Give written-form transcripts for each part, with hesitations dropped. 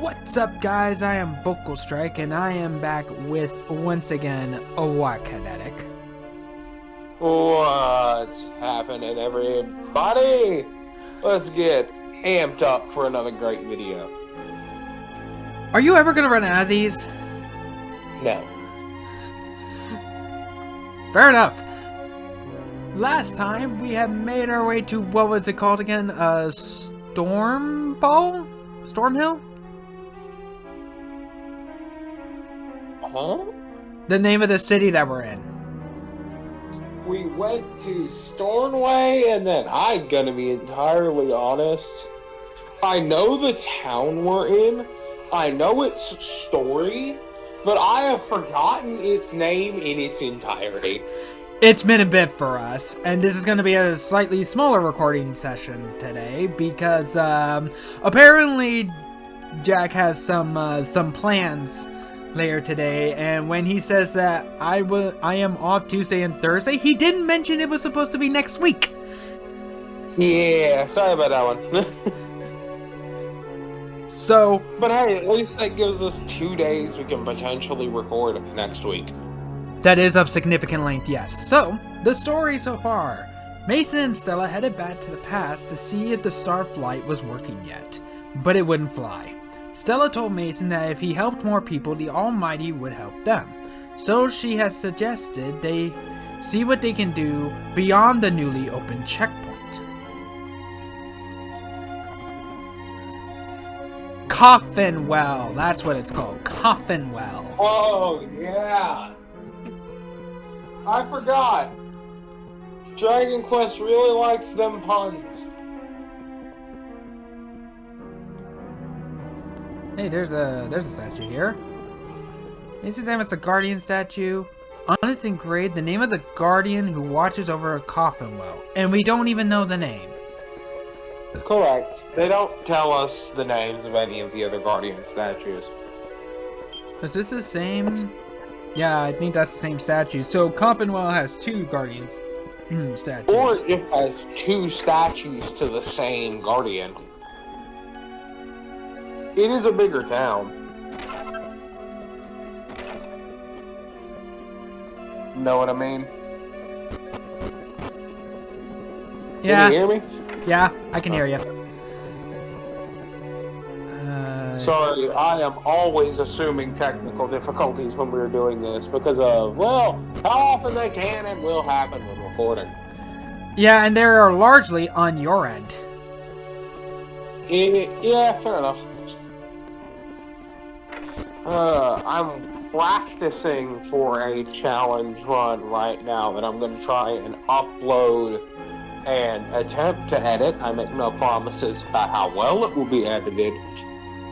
What's up, guys? I am Vocal Strike, and I am back with, once again, a Kinetic. What's happening, everybody? Let's get amped up for another great video. Are you ever gonna run out of these? No. Fair enough. Last time, we had made our way to, what was it called again? Storm Ball? Storm Hill? Huh? The name of the city that we're in. We went to Stornway, and then I'm gonna be entirely honest. I know the town we're in. I know its story, but I have forgotten its name in its entirety. It's been a bit for us, and this is going to be a slightly smaller recording session today because apparently Jack has some plans later today, and when he says that I am off Tuesday and Thursday, he didn't mention it was supposed to be next week. Yeah, sorry about that one. So, but hey, at least that gives us 2 days we can potentially record next week. That is of significant length, yes. So, the story so far. Mason and Stella headed back to the past to see if the star flight was working yet, but it wouldn't fly. Stella told Mason that if he helped more people, the Almighty would help them. So she has suggested they see what they can do beyond the newly opened checkpoint. Coffinwell, that's what it's called, Coffinwell. Oh, yeah. I forgot. Dragon Quest really likes them puns. Hey, there's a statue here. It's the same as the Guardian statue. On it's engraved the name of the Guardian who watches over a Coffinwell, and we don't even know the name. Correct. They don't tell us the names of any of the other Guardian statues. Is this the same? Yeah, I think that's the same statue. So Coffinwell has two Guardians statues. Or it has two statues to the same Guardian. It is a bigger town. Know what I mean? Yeah. Can you hear me? Yeah, I can hear you. Sorry, I am always assuming technical difficulties when we're doing this because of, well, how often they can and will happen when recording. Yeah, and they are largely on your end. Yeah, fair enough. I'm practicing for a challenge run right now that I'm going to try and upload and attempt to edit. I make no promises about how well it will be edited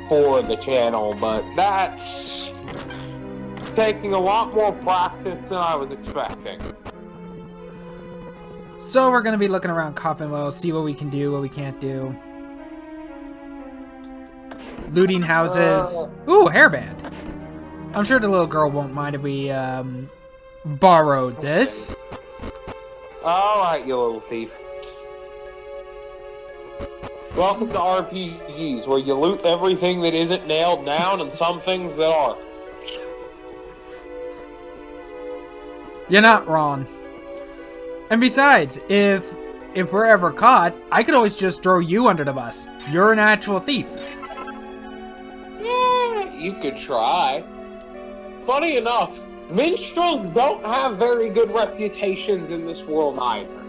for the channel, but that's taking a lot more practice than I was expecting. So we're going to be looking around Coffinwell, see what we can do, what we can't do. Looting houses. Ooh, hairband. I'm sure the little girl won't mind if we borrowed this. Alright, you little thief. Welcome to RPGs, where you loot everything that isn't nailed down and some things that are. You're not wrong. And besides, if we're ever caught, I could always just throw you under the bus. You're an actual thief. Yeah, you could try. Funny enough, minstrels don't have very good reputations in this world either.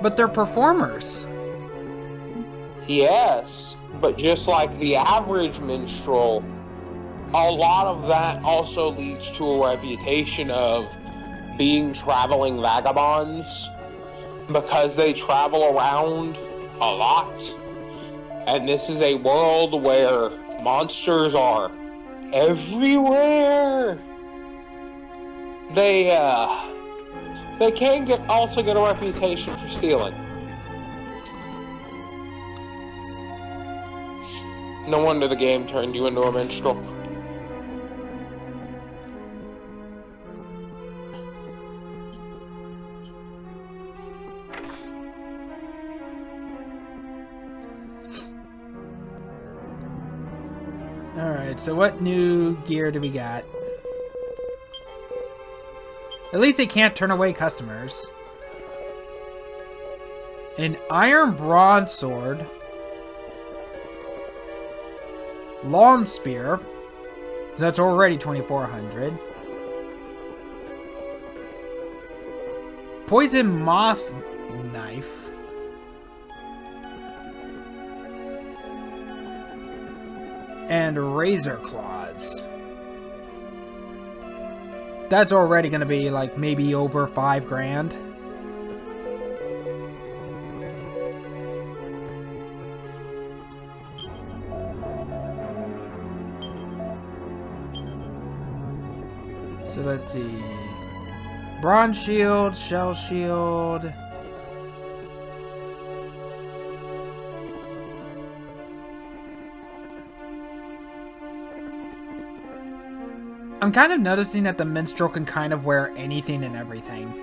But they're performers. Yes, but just like the average minstrel, a lot of that also leads to a reputation of being traveling vagabonds because they travel around a lot. And this is a world where monsters are everywhere. They can also get a reputation for stealing. No wonder the game turned you into a minstrel. Alright, so what new gear do we got? At least they can't turn away customers. An iron broadsword. Lawn spear. That's already 2,400. Poison moth knife. And razor claws. That's already going to be like maybe over 5 grand. So let's see. Bronze shield, shell shield. I'm kind of noticing that the minstrel can kind of wear anything and everything.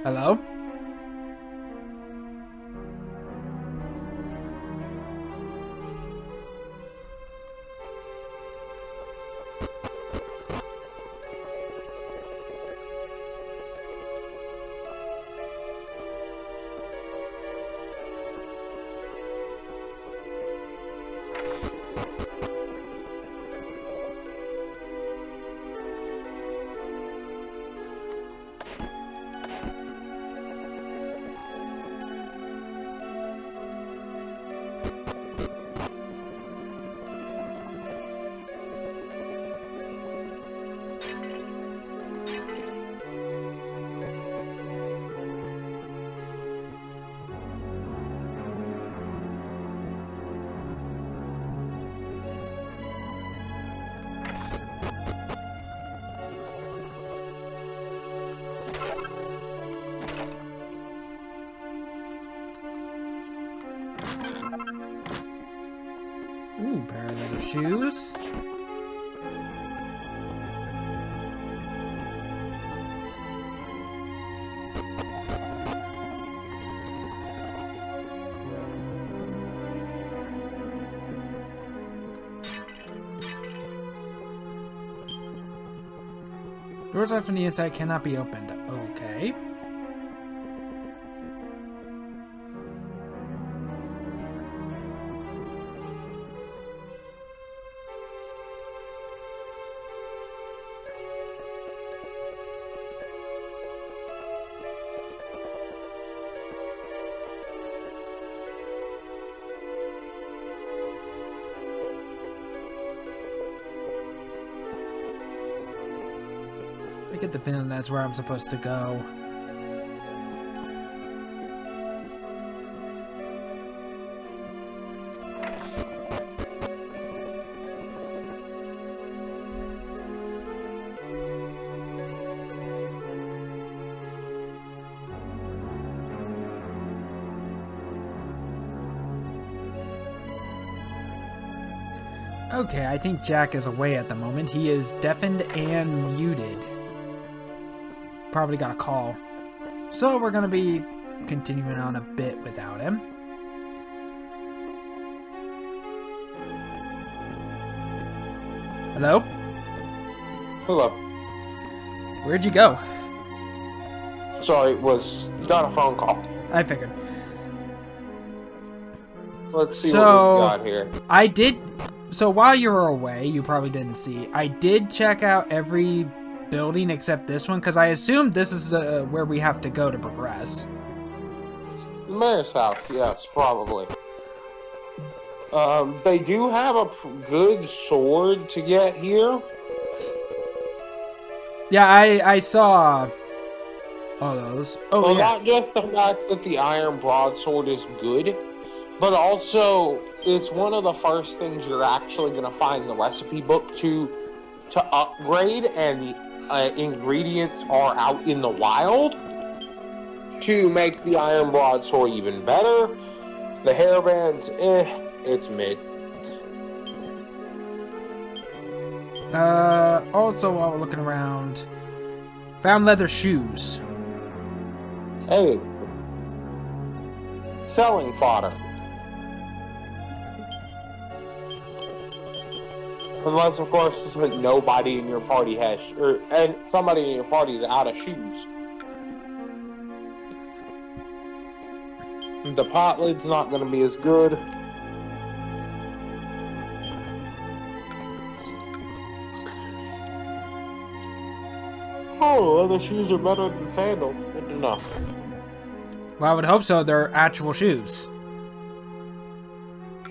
Hello? Ooh, pair of leather shoes. Doors locked from the inside cannot be opened. Okay. I get the feeling that's where I'm supposed to go. Okay, I think Jack is away at the moment. He is deafened and muted. Probably got a call. So we're going to be continuing on a bit without him. Hello? Hello. Where'd you go? Sorry, got a phone call. I figured. Let's see what we got here. I did. So while you were away, you probably didn't see. I did check out every building except this one because I assumed this is where we have to go to progress. The mayor's house, yes, probably. They do have a good sword to get here. Yeah, I saw all those. Oh, well, yeah. Not just the fact that the iron broadsword is good, but also it's one of the first things you're actually going to find in the recipe book to upgrade, and the ingredients are out in the wild to make the iron broadsword even better. The hairbands, it's mid. Also, while we're looking around, found leather shoes. Hey. Selling fodder. Unless, of course, like nobody in your party has, and somebody in your party is out of shoes. The pot lid's not going to be as good. Oh, leather shoes are better than sandals. Good to know. Well, I would hope so. They're actual shoes.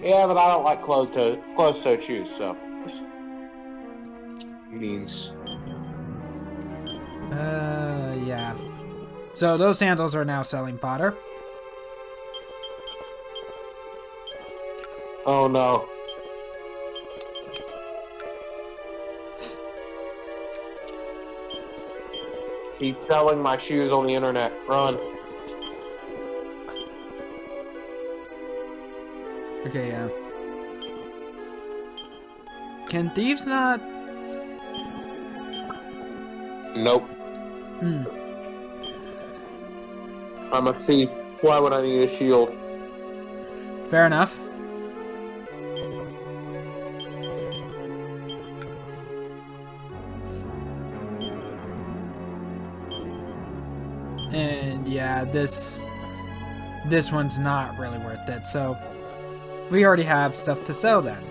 Yeah, but I don't like closed-toed shoes, so. Means. Yeah. So those sandals are now selling fodder. Oh no. Keep selling my shoes on the internet. Run. Okay, yeah. Can thieves not? Nope. I'm a thief. Why would I need a shield? Fair enough. And yeah, this one's not really worth it, so we already have stuff to sell then.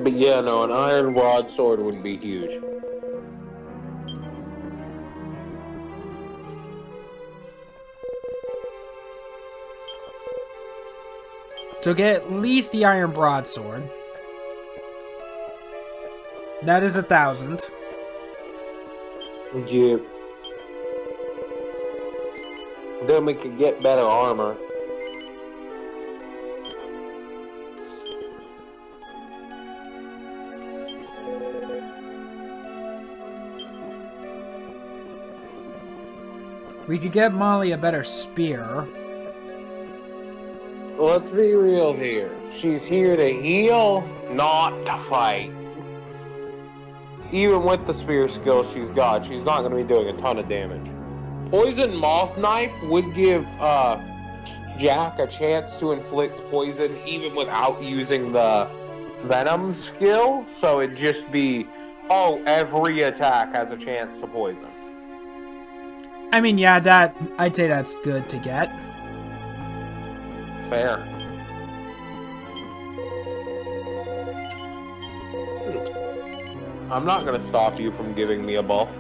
But yeah, no, an iron broadsword would be huge. So get at least the iron broadsword. That is 1,000. Yeah. Then we could get better armor. We could get Molly a better spear. Let's be real here. She's here to heal, not to fight. Even with the spear skill she's got, she's not going to be doing a ton of damage. Poison Moth Knife would give Jack a chance to inflict poison even without using the Venom skill. So it'd just be, every attack has a chance to poison. I mean, yeah, I'd say that's good to get. Fair. I'm not going to stop you from giving me a buff.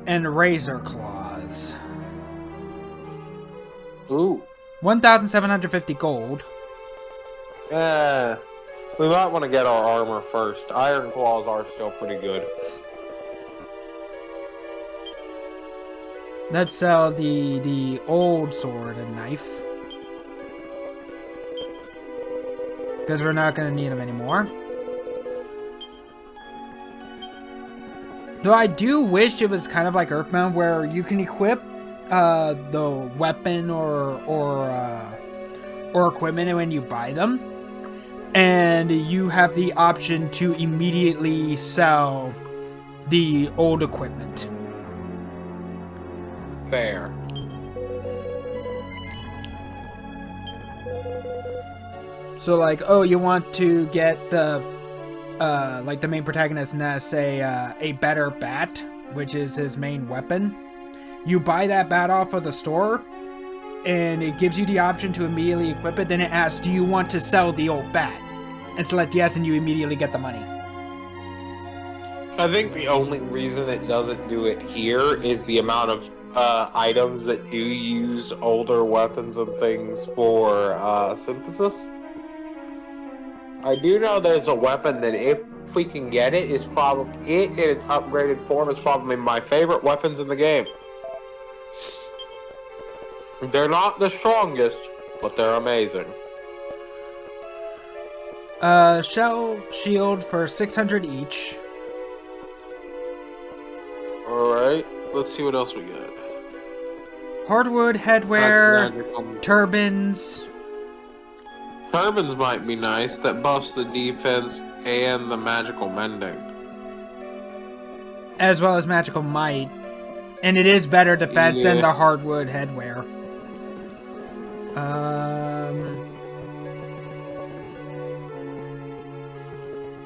And razor claws. Ooh. 1,750 gold. We might want to get our armor first. Iron claws are still pretty good. Let's sell the old sword and knife. Because we're not going to need them anymore. Though I do wish it was kind of like Earthbound, where you can equip the weapon or equipment when you buy them, and you have the option to immediately sell the old equipment. Fair. So like, oh, you want to get the like the main protagonist Ness say a better bat, which is his main weapon. You buy that bat off of the store, and it gives you the option to immediately equip it, then it asks, do you want to sell the old bat? And select yes, and you immediately get the money. I think the only reason it doesn't do it here is the amount of items that do use older weapons and things for synthesis. I do know there's a weapon that if we can get it, is probably it in its upgraded form is probably my favorite weapons in the game. They're not the strongest, but they're amazing. Shell shield for 600 each. Alright, let's see what else we got. Hardwood headwear, turbans. Turbans might be nice. That buffs the defense and the magical mending. As well as magical might. And it is better defense than the hardwood headwear.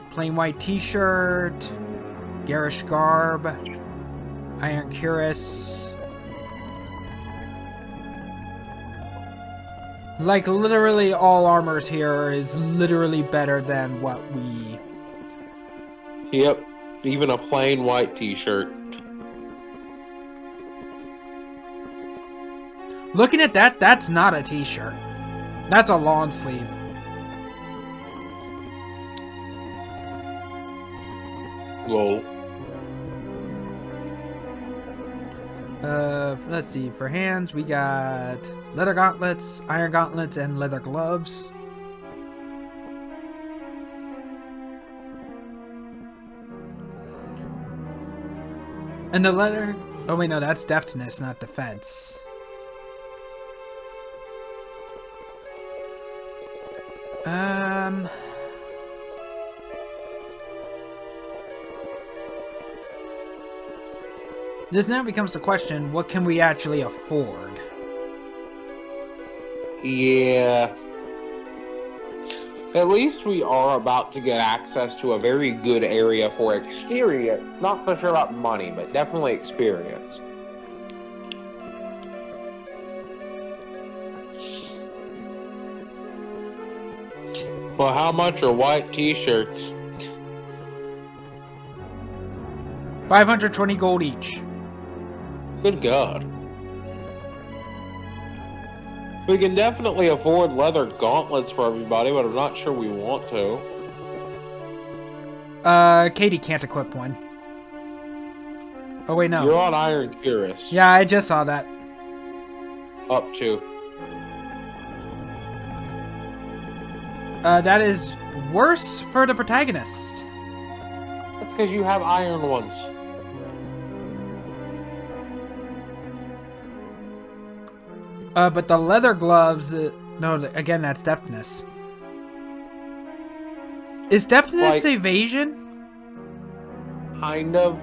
Plain white t-shirt. Garish garb. Iron cuirass. Like, literally all armors here is literally better than what we... Yep, even a plain white t-shirt. Looking at that, that's not a t-shirt. That's a long sleeve. Lol. Let's see. For hands, we got leather gauntlets, iron gauntlets, and leather gloves. And the leather... Oh, wait, no, that's deftness, not defense. This now becomes the question, what can we actually afford? Yeah. At least we are about to get access to a very good area for experience. Not so sure about money, but definitely experience. Well, how much are white t-shirts? 520 gold each. Good God. We can definitely afford leather gauntlets for everybody, but I'm not sure we want to. Katie can't equip one. Oh, wait, no. You're on Iron Cuirass. Yeah, I just saw that. Up to. That is worse for the protagonist. That's because you have iron ones. But the leather gloves... no, again, that's deftness. Is deftness Like, evasion? Kind of.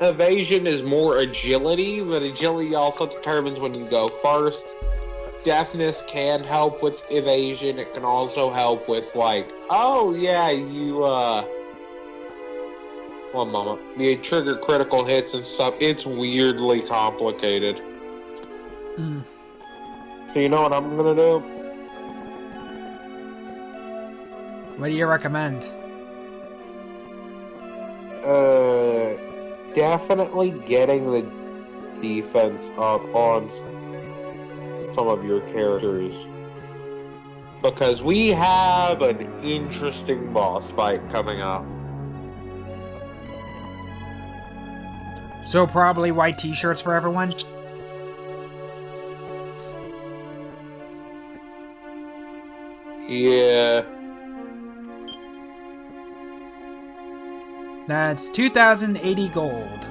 Evasion is more agility, but agility also determines when you go first. Deafness can help with evasion. It can also help with, like, oh yeah, you, one moment. You trigger critical hits and stuff. It's weirdly complicated. So you know what I'm gonna do? What do you recommend? Definitely getting the defense up on some of your characters. Because we have an interesting boss fight coming up. So probably white t-shirts for everyone? Yeah. That's 2,080 gold.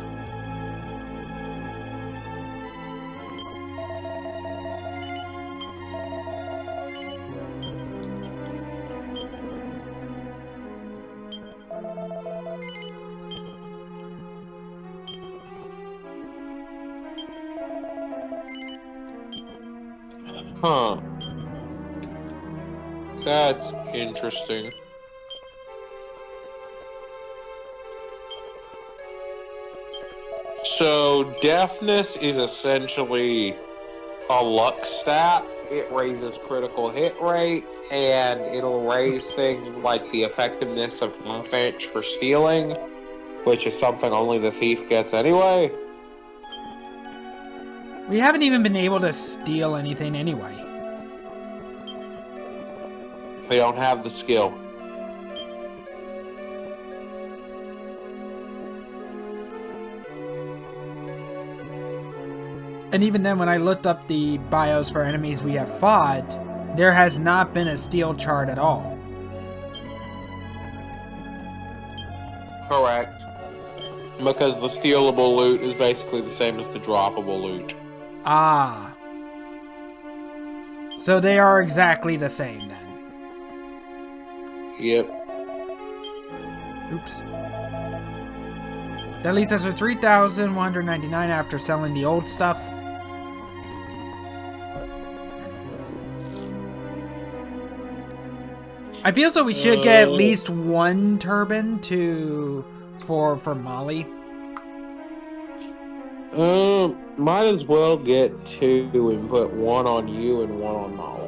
Huh. That's interesting. So So deafness is essentially a luck stat. It raises critical hit rates, and it'll raise things like the effectiveness of offense for stealing, which is something only the thief gets anyway. We haven't even been able to steal anything anyway. We don't have the skill. And even then, when I looked up the bios for enemies we have fought, there has not been a steal chart at all. Correct. Because the stealable loot is basically the same as the droppable loot. Ah. So they are exactly the same then. Yep. Oops. That leaves us with 3,199 after selling the old stuff. I feel so we should get at least one turban for Molly. Might as well get two and put one on you and one on Molly.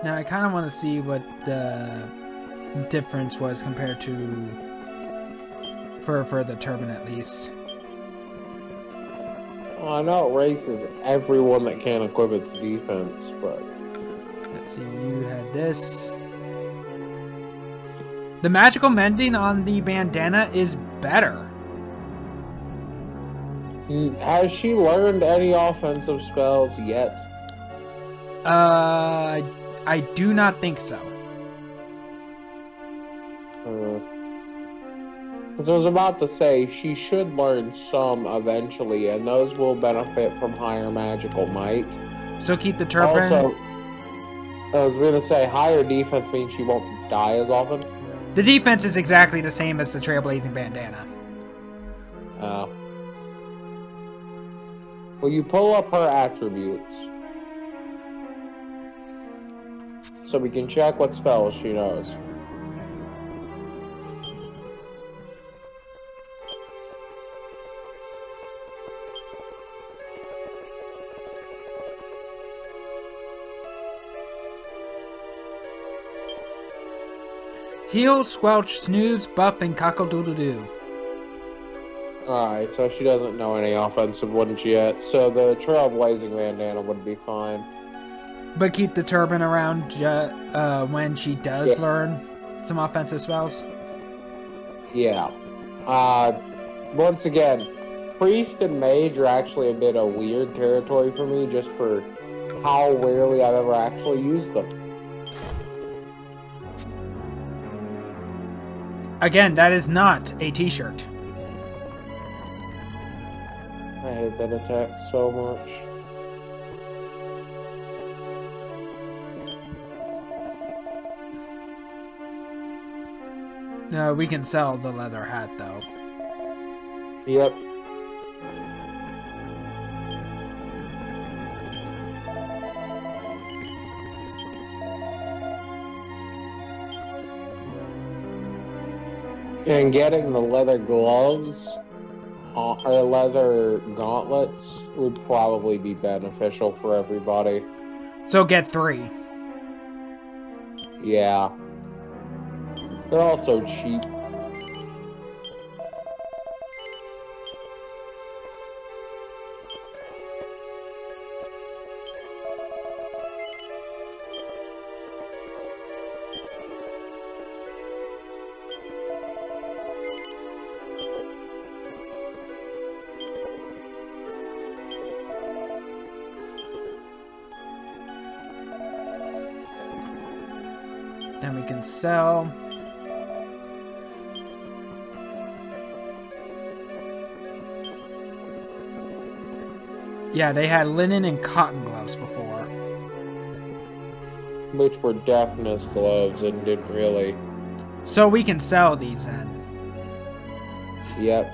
Now I kind of want to see what the difference was compared to for the turban at least. Well, I know it raises everyone that can equip its defense, but Let's see, you had this. The magical mending on the bandana is better. Has she learned any offensive spells yet? I do not think so. Because I was about to say, she should learn some eventually, and those will benefit from higher magical might. So keep the turban. Also, I was going to say, higher defense means she won't die as often. The defense is exactly the same as the Trailblazing bandana. Oh. Well, you pull up her attributes, so we can check what spells she knows. Heal, squelch, snooze, buff, and cockle-doodle-doo. Alright, so she doesn't know any offensive ones yet, so the Trailblazing bandana would be fine. But keep the turban around when she does learn some offensive spells. Yeah. Once again, Priest and Mage are actually a bit of weird territory for me, just for how rarely I've ever actually used them. Again, that is not a t-shirt. I hate that attack so much. No, we can sell the leather hat, though. Yep. And getting the leather gloves or leather gauntlets would probably be beneficial for everybody. So get 3. Yeah. They're also cheap. Then we can sell. Yeah, they had linen and cotton gloves before. Which were deafness gloves and didn't really So we can sell these then. Yep.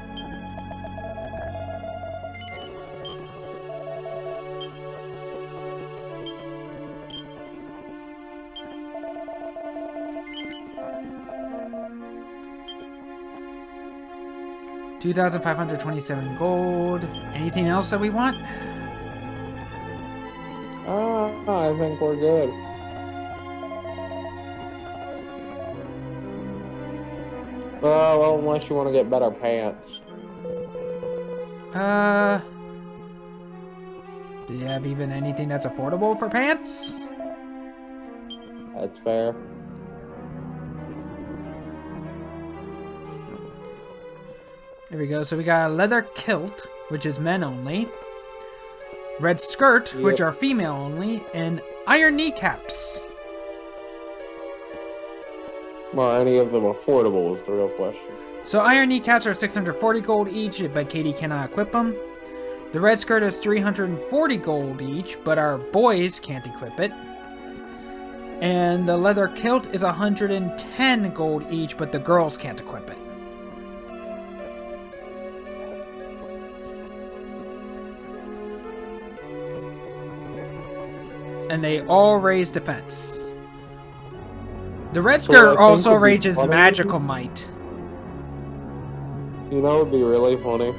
$2,527 gold. Anything else that we want? I think we're good. Well, unless you want to get better pants. Do you have even anything that's affordable for pants? That's fair. There we go. So we got a leather kilt, which is men only. Red skirt, which are female only. And iron kneecaps. Well, any of them affordable is the real question. So iron kneecaps are 640 gold each, but Katie cannot equip them. The red skirt is 340 gold each, but our boys can't equip it. And the leather kilt is 110 gold each, but the girls can't equip it. And they all raise defense. The red skirt also raises magical might. You know what would be really funny?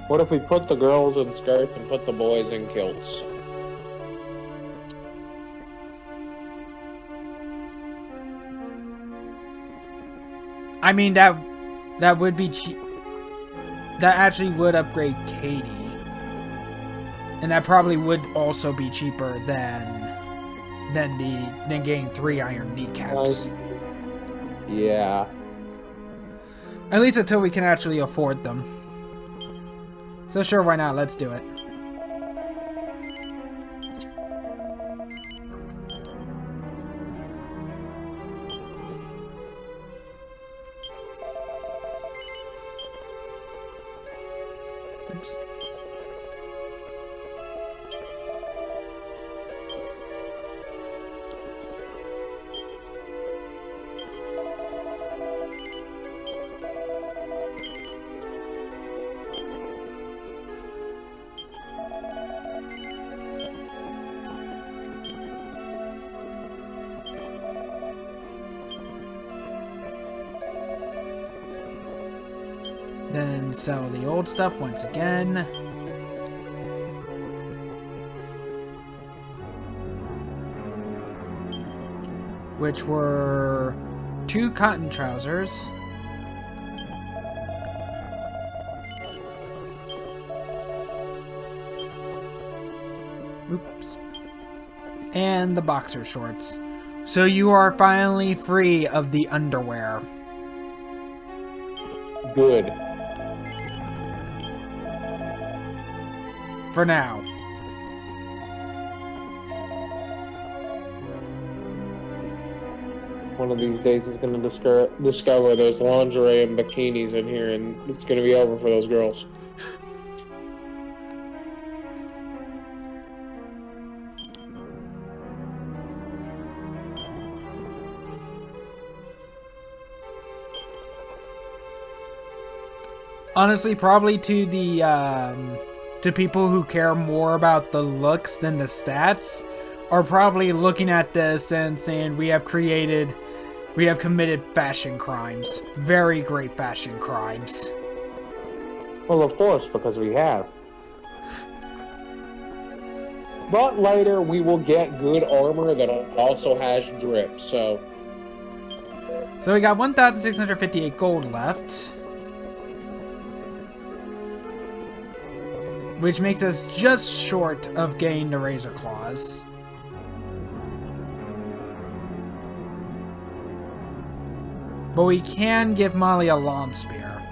What if we put the girls in skirts and put the boys in kilts? I mean, that would be cheap. That actually would upgrade Katie. And that probably would also be cheaper than getting 3 iron kneecaps. Yeah. At least until we can actually afford them. So sure, why not? Let's do it. Oops. Then sell the old stuff once again. Which were 2 cotton trousers. Oops. And the boxer shorts. So you are finally free of the underwear. Good. For now. One of these days is going to discover there's lingerie and bikinis in here, and it's going to be over for those girls. Honestly, probably to the to people who care more about the looks than the stats are probably looking at this and saying we have committed fashion crimes. Very great fashion crimes. Well, of course, because we have. But later we will get good armor that also has drip, so... So we got 1,658 gold left. Which makes us just short of getting the Razor Claws. But we can give Molly a Lawn Spear.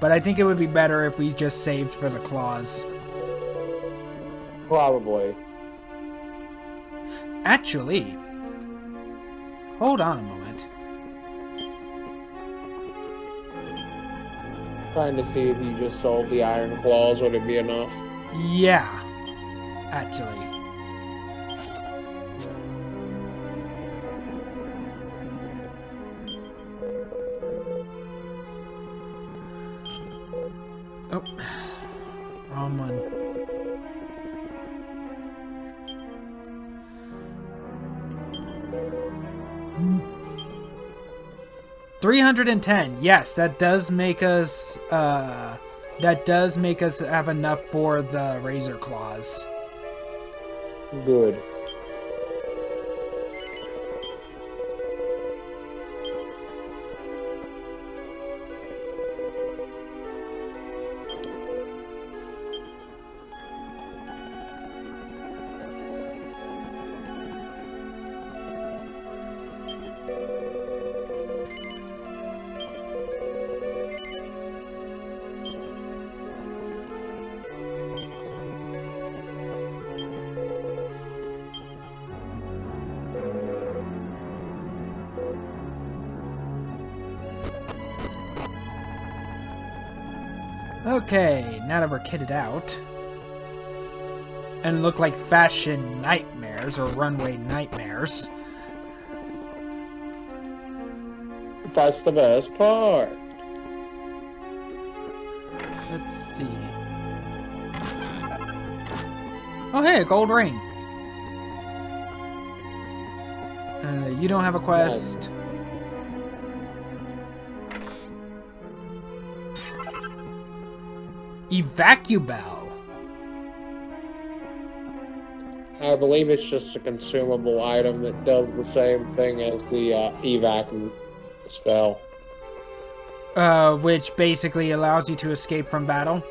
But I think it would be better if we just saved for the claws. Probably. Actually, hold on a moment. Trying to see if you just sold the iron claws, would it be enough? Yeah, actually. Oh. Wrong one. 310. Yes, that does make us have enough for the razor claws. Good. Okay, now that we're kitted out and look like fashion nightmares or runway nightmares. That's the best part. Let's see. Oh hey, a gold ring. You don't have a quest. Evacuabell. I believe it's just a consumable item that does the same thing as the evac spell. Which basically allows you to escape from battle.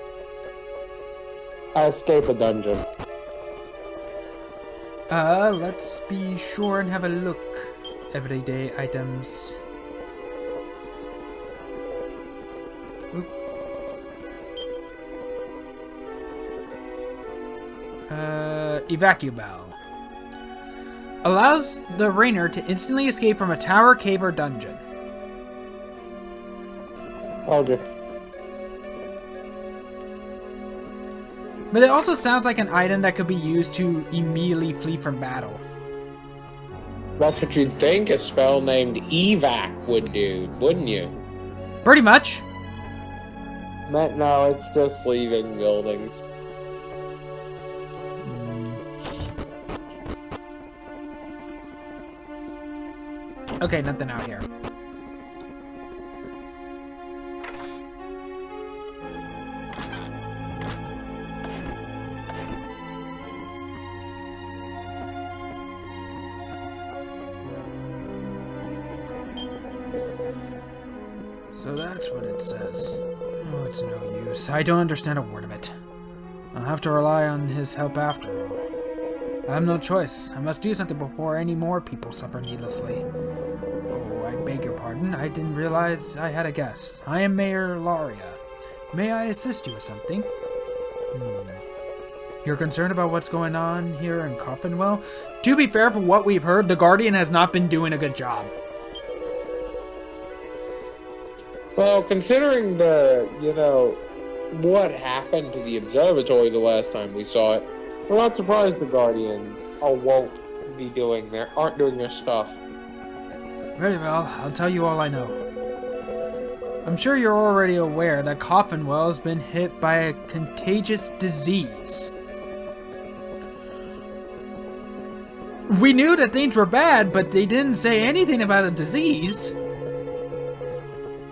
Escape a dungeon. Let's be sure and have a look. Everyday items. Oop. Evacuabell. Allows the Rainer to instantly escape from a tower, cave, or dungeon. Okay. But it also sounds like an item that could be used to immediately flee from battle. That's what you'd think a spell named evac would do, wouldn't you? Pretty much. No, it's just leaving buildings. Okay, nothing out here. So that's what it says. Oh, it's no use. I don't understand a word of it. I'll have to rely on his help after all. I have no choice. I must do something before any more people suffer needlessly. Oh, I beg your pardon. I didn't realize I had a guest. I am Mayor Laria. May I assist you with something? You're concerned about what's going on here in Coffinwell? To be fair, for what we've heard, the Guardian has not been doing a good job. Well, considering what happened to the observatory the last time we saw it, we're not surprised the Guardians aren't doing their stuff. Very well, I'll tell you all I know. I'm sure you're already aware that Coffinwell has been hit by a contagious disease. We knew that things were bad, but they didn't say anything about a disease.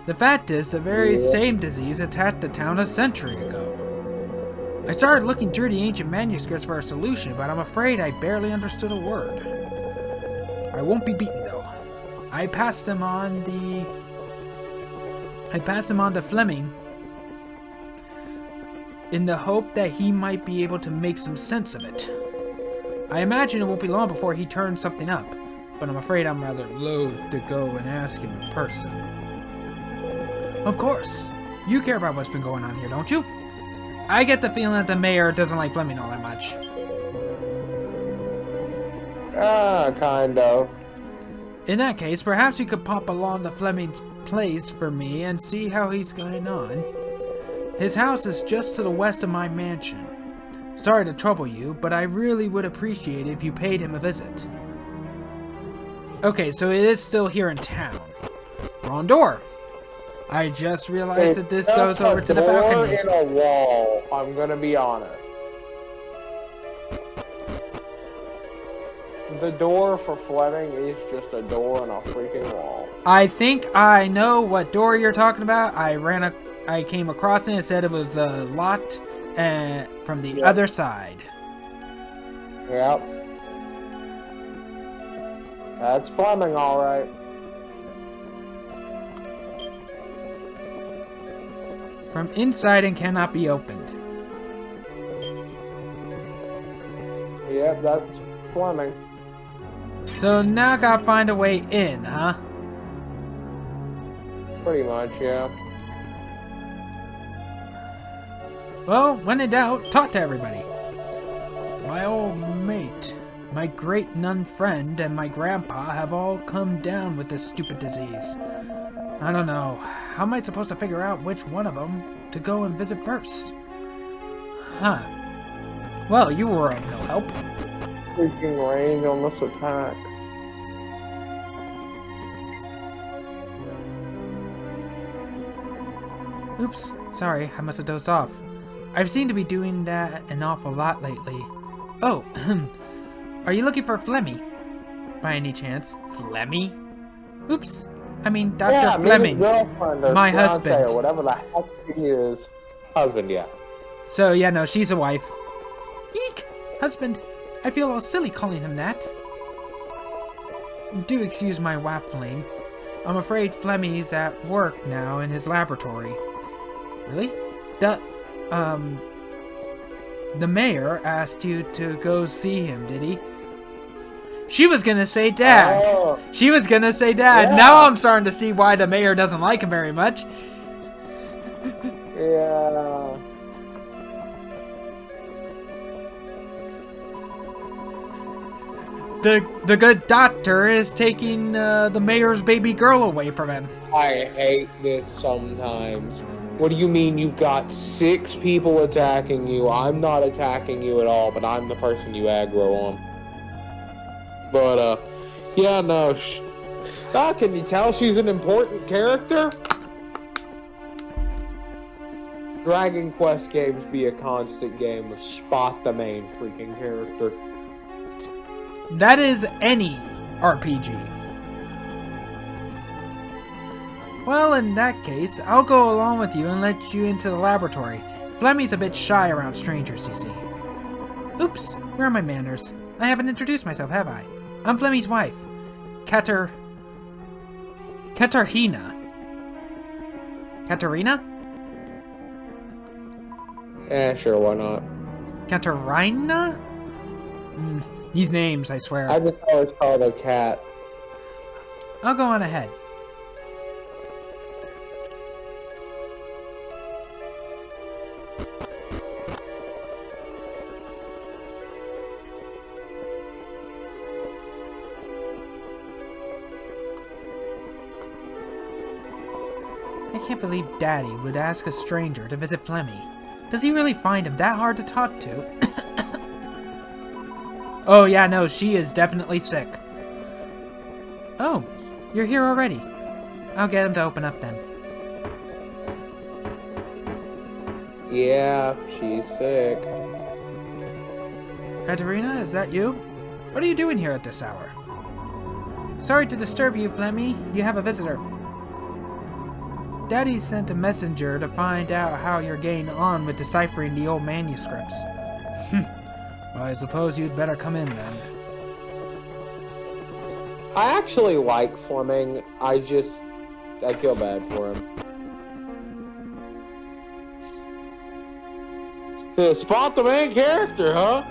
The fact is, the very same disease attacked the town a century ago. I started looking through the ancient manuscripts for a solution, but I'm afraid I barely understood a word. I won't be beaten, though. I passed them on to Fleming in the hope that he might be able to make some sense of it. I imagine it won't be long before he turns something up, but I'm afraid I'm rather loath to go and ask him in person. Of course. You care about what's been going on here, don't you? I get the feeling that the mayor doesn't like Fleming all that much. Kind of. In that case, perhaps you could pop along to Fleming's place for me and see how he's going on. His house is just to the west of my mansion. Sorry to trouble you, but I really would appreciate it if you paid him a visit. Okay, so it is still here in town. Wrong door. I just realized that this goes over to the balcony. It's a door in a wall, I'm gonna be honest. The door for Fleming is just a door in a freaking wall. I think I know what door you're talking about. I came across it and said it was locked from the other side. Yep. That's Fleming, alright. From inside and cannot be opened. Yep, that's Fleming. So now I gotta find a way in, huh? Pretty much, yeah. Well, when in doubt, talk to everybody. My old mate, my great nun friend, and my grandpa have all come down with this stupid disease. I don't know. How am I supposed to figure out which one of them to go and visit first? Huh. Well, you were of no help. Freaking range on this attack. Oops. Sorry, I must have dozed off. I've seemed to be doing that an awful lot lately. Oh, are you looking for Flemmy? By any chance? Flemmy? Oops. I mean, Dr. Fleming. My husband. Or whatever the heck he is. Husband, yeah. So, yeah, no, she's a wife. Eek! Husband. I feel all silly calling him that. Do excuse my waffling. I'm afraid Flemmy's at work now in his laboratory. Really? The mayor asked you to go see him, did he? She was gonna say Dad. Oh. She was gonna say Dad. Yeah. Now I'm starting to see why the mayor doesn't like him very much. Yeah. The good doctor is taking the mayor's baby girl away from him. I hate this sometimes. What do you mean you've got 6 people attacking you? I'm not attacking you at all, but I'm the person you aggro on. But, yeah, no. Can you tell she's an important character? Dragon Quest games be a constant game of spot the main freaking character. That is any RPG. Well, in that case, I'll go along with you and let you into the laboratory. Flemmy's a bit shy around strangers, you see. Oops, where are my manners? I haven't introduced myself, have I? I'm Flemmy's wife, Katarina. Katarina? Yeah, sure, why not? Katarina? These names, I swear. I just always call her cat. I'll go on ahead. I can't believe Daddy would ask a stranger to visit Flemmy. Does he really find him that hard to talk to? Oh yeah, no, she is definitely sick. Oh, you're here already. I'll get him to open up then. Yeah, she's sick. Katerina, is that you? What are you doing here at this hour? Sorry to disturb you, Flemmy. You have a visitor. Daddy sent a messenger to find out how you're getting on with deciphering the old manuscripts. Well, I suppose you'd better come in then. I actually like Fleming. I feel bad for him. Yeah, spot the main character, huh?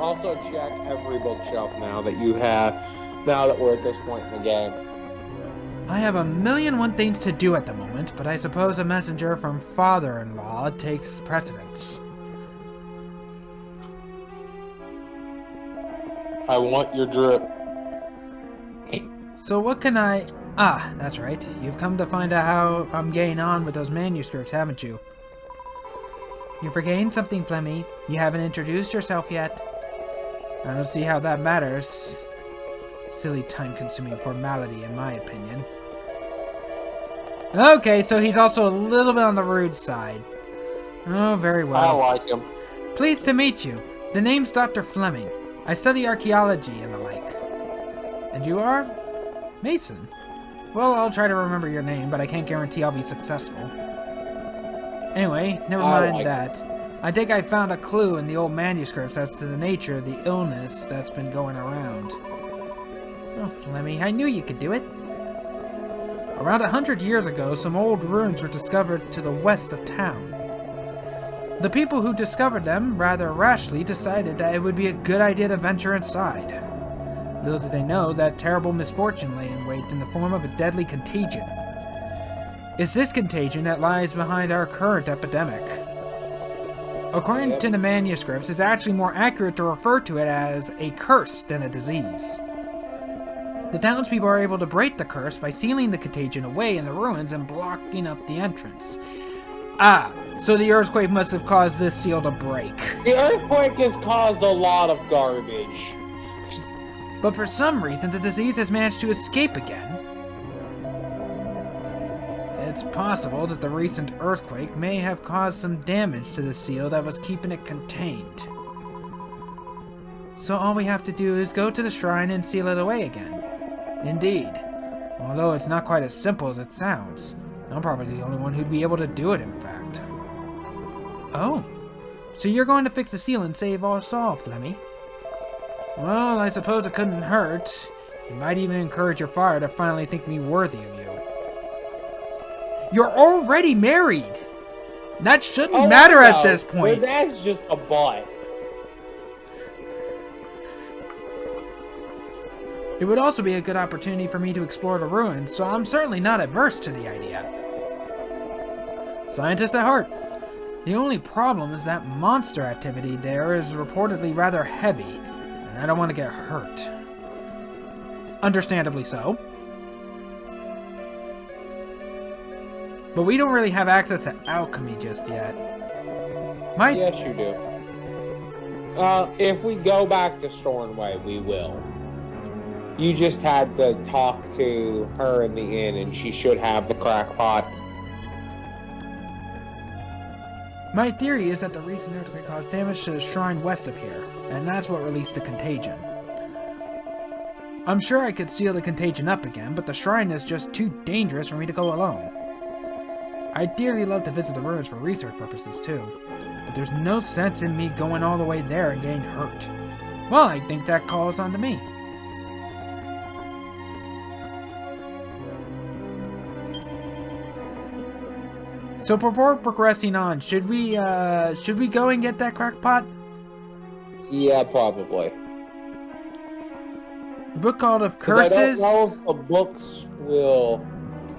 Also check every bookshelf now that you have, now that we're at this point in the game. I have 1,000,001 things to do at the moment, but I suppose a messenger from father-in-law takes precedence. I want your drip. So what can I... Ah, that's right. You've come to find out how I'm getting on with those manuscripts, haven't you? You're forgetting something, Flemmy. You haven't introduced yourself yet. I don't see how that matters. Silly time-consuming formality, in my opinion. Okay, so he's also a little bit on the rude side. Oh, very well. I like him. Pleased to meet you. The name's Dr. Fleming. I study archaeology and the like. And you are? Mason. Well, I'll try to remember your name, but I can't guarantee I'll be successful. Anyway, never mind that. I think I found a clue in the old manuscripts as to the nature of the illness that's been going around. Oh, Flemmy, I knew you could do it. Around 100 years ago, some old ruins were discovered to the west of town. The people who discovered them, rather rashly, decided that it would be a good idea to venture inside. Little did they know that terrible misfortune lay in wait in the form of a deadly contagion. It's this contagion that lies behind our current epidemic. According to the manuscripts, it's actually more accurate to refer to it as a curse than a disease. The townspeople are able to break the curse by sealing the contagion away in the ruins and blocking up the entrance. Ah, so the earthquake must have caused this seal to break. The earthquake has caused a lot of garbage. But for some reason, the disease has managed to escape again. It's possible that the recent earthquake may have caused some damage to the seal that was keeping it contained. So all we have to do is go to the shrine and seal it away again. Indeed. Although it's not quite as simple as it sounds. I'm probably the only one who'd be able to do it, in fact. Oh. So you're going to fix the seal and save us all, Flemmy? Well, I suppose it couldn't hurt. It might even encourage your father to finally think me worthy of you. You're already married! That shouldn't matter at this point. But that's just a butt. It would also be a good opportunity for me to explore the ruins, so I'm certainly not adverse to the idea. Scientist at heart. The only problem is that monster activity there is reportedly rather heavy, and I don't want to get hurt. Understandably so. But we don't really have access to alchemy just yet. Yes, you do. If we go back to Stornway, we will. You just had to talk to her in the inn, and she should have the crackpot. My theory is that the recent earthquake caused damage to the shrine west of here, and that's what released the contagion. I'm sure I could seal the contagion up again, but the shrine is just too dangerous for me to go alone. I'd dearly love to visit the ruins for research purposes too, but there's no sense in me going all the way there and getting hurt. Well, I think that calls on to me. So before progressing on, should we go and get that crackpot? Yeah, probably. The book called of Curses.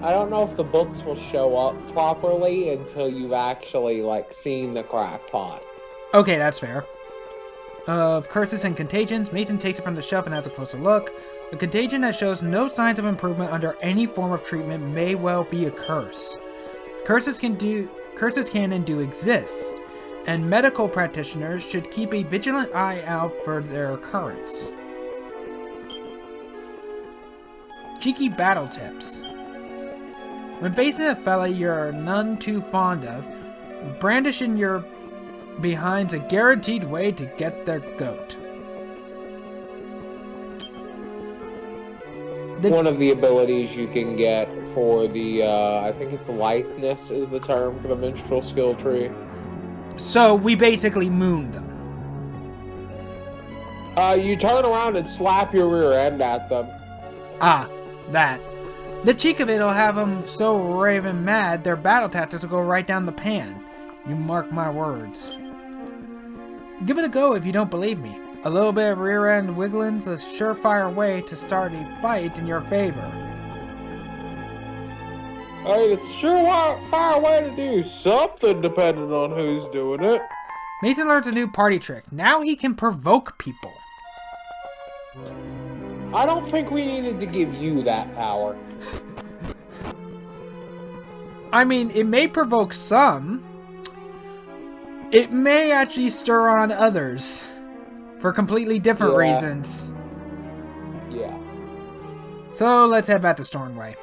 I don't know if the books will show up properly until you've actually, seen the crackpot. Okay, that's fair. Of Curses and Contagions, Mason takes it from the shelf and has a closer look. A contagion that shows no signs of improvement under any form of treatment may well be a curse. Curses can and do exist, and medical practitioners should keep a vigilant eye out for their occurrence. Cheeky battle tips. When facing a fella you're none too fond of, brandishing your behind's a guaranteed way to get their goat. One of the abilities you can get for the, I think it's litheness is the term for the minstrel skill tree. So we basically mooned them. You turn around and slap your rear end at them. Ah, that. The cheek of it'll have them so raving mad, their battle tactics will go right down the pan. You mark my words. Give it a go if you don't believe me. A little bit of rear end wiggling's a surefire way to start a fight in your favor. Hey, it's a surefire way to do something depending on who's doing it. Mason learns a new party trick. Now he can provoke people. I don't think we needed to give you that power. I mean, it may provoke some. It may actually stir on others. For completely different reasons. Yeah. So let's head back to Stornway.